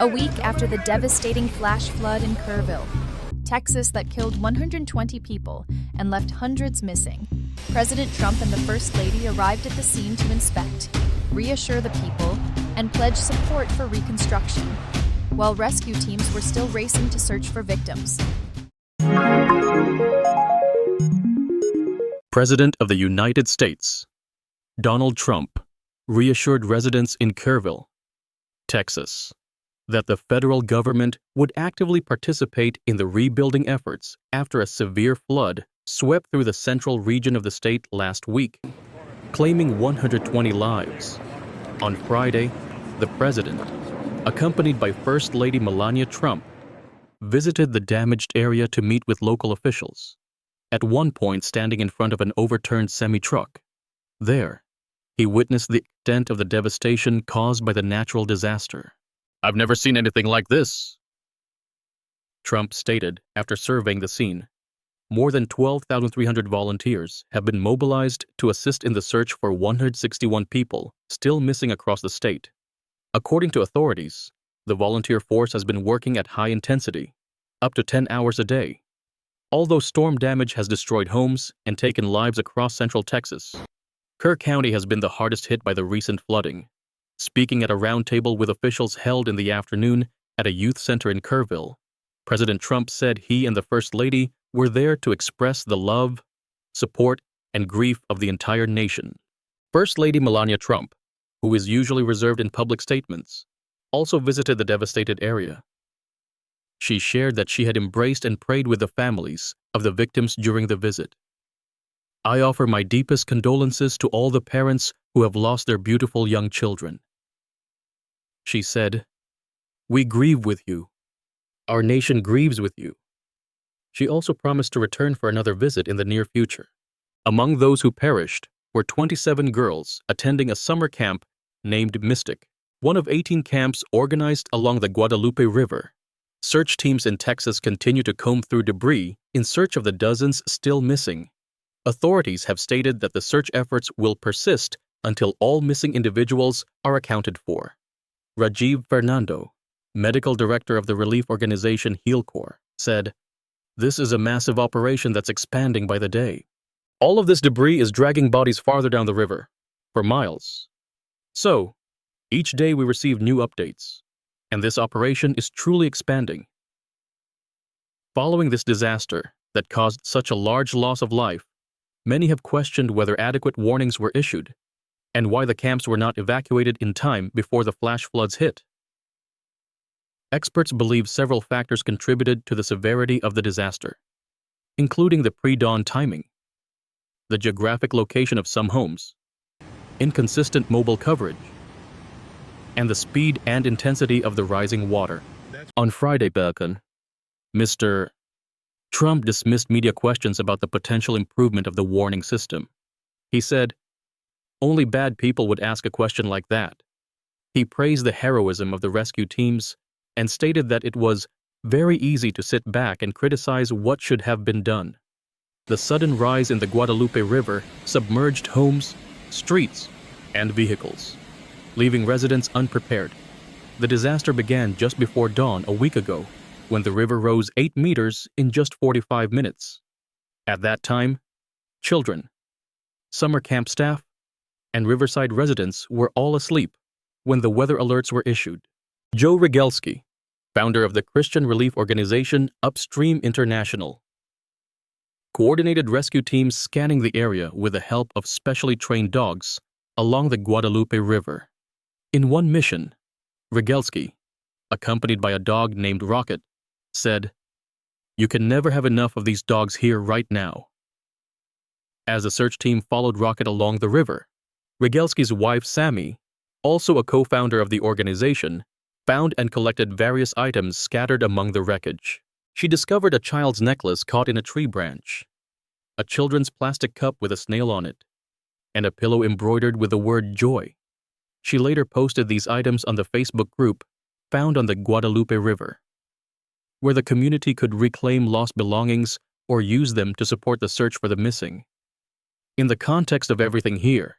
A week after the devastating flash flood in Kerrville, Texas, that killed 120 people and left hundreds missing, President Trump and the First Lady arrived at the scene to inspect, reassure the people, and pledge support for reconstruction, while rescue teams were still racing to search for victims. President of the United States, Donald Trump, reassured residents in Kerrville, Texas, that the federal government would actively participate in the rebuilding efforts after a severe flood swept through the central region of the state last week, claiming 120 lives. On Friday, the president, accompanied by First Lady Melania Trump, visited the damaged area to meet with local officials, at one point standing in front of an overturned semi-truck. There, he witnessed the extent of the devastation caused by the natural disaster. "I've never seen anything like this," Trump stated after surveying the scene. More than 12,300 volunteers have been mobilized to assist in the search for 161 people still missing across the state. According to authorities, the volunteer force has been working at high intensity, up to 10 hours a day. Although storm damage has destroyed homes and taken lives across central Texas, Kerr County has been the hardest hit by the recent flooding. Speaking at a roundtable with officials held in the afternoon at a youth center in Kerrville, President Trump said he and the First Lady were there to express the love, support, and grief of the entire nation. First Lady Melania Trump, who is usually reserved in public statements, also visited the devastated area. She shared that she had embraced and prayed with the families of the victims during the visit. "I offer my deepest condolences to all the parents who have lost their beautiful young children," she said. "We grieve with you. Our nation grieves with you." She also promised to return for another visit in the near future. Among those who perished were 27 girls attending a summer camp named Mystic, one of 18 camps organized along the Guadalupe River. Search teams in Texas continue to comb through debris in search of the dozens still missing. Authorities have stated that the search efforts will persist until all missing individuals are accounted for. Rajiv Fernando, medical director of the relief organization Heal Corps, said, "This is a massive operation that's expanding by the day. All of this debris is dragging bodies farther down the river, for miles. So, each day we receive new updates, and this operation is truly expanding." Following this disaster that caused such a large loss of life, many have questioned whether adequate warnings were issued and why the camps were not evacuated in time before the flash floods hit. Experts believe several factors contributed to the severity of the disaster, including the pre-dawn timing, the geographic location of some homes, inconsistent mobile coverage, and the speed and intensity of the rising water. On Friday, Mr. Trump dismissed media questions about the potential improvement of the warning system. He said, "Only bad people would ask a question like that." He praised the heroism of the rescue teams and stated that it was very easy to sit back and criticize what should have been done. The sudden rise in the Guadalupe River submerged homes, streets, and vehicles, leaving residents unprepared. The disaster began just before dawn a week ago, when the river rose 8 meters in just 45 minutes. At that time, children, summer camp staff, and riverside residents were all asleep when the weather alerts were issued. Joe Rigelski, founder of the Christian relief organization Upstream International, coordinated rescue teams scanning the area with the help of specially trained dogs along the Guadalupe River. In one mission, Rigelski, accompanied by a dog named Rocket, said, "You can never have enough of these dogs here right now." As the search team followed Rocket along the river, Rigelski's wife Sammy, also a co-founder of the organization, found and collected various items scattered among the wreckage. She discovered a child's necklace caught in a tree branch, a children's plastic cup with a snail on it, and a pillow embroidered with the word joy. She later posted these items on the Facebook group found on the Guadalupe River, where the community could reclaim lost belongings or use them to support the search for the missing. In the context of everything here,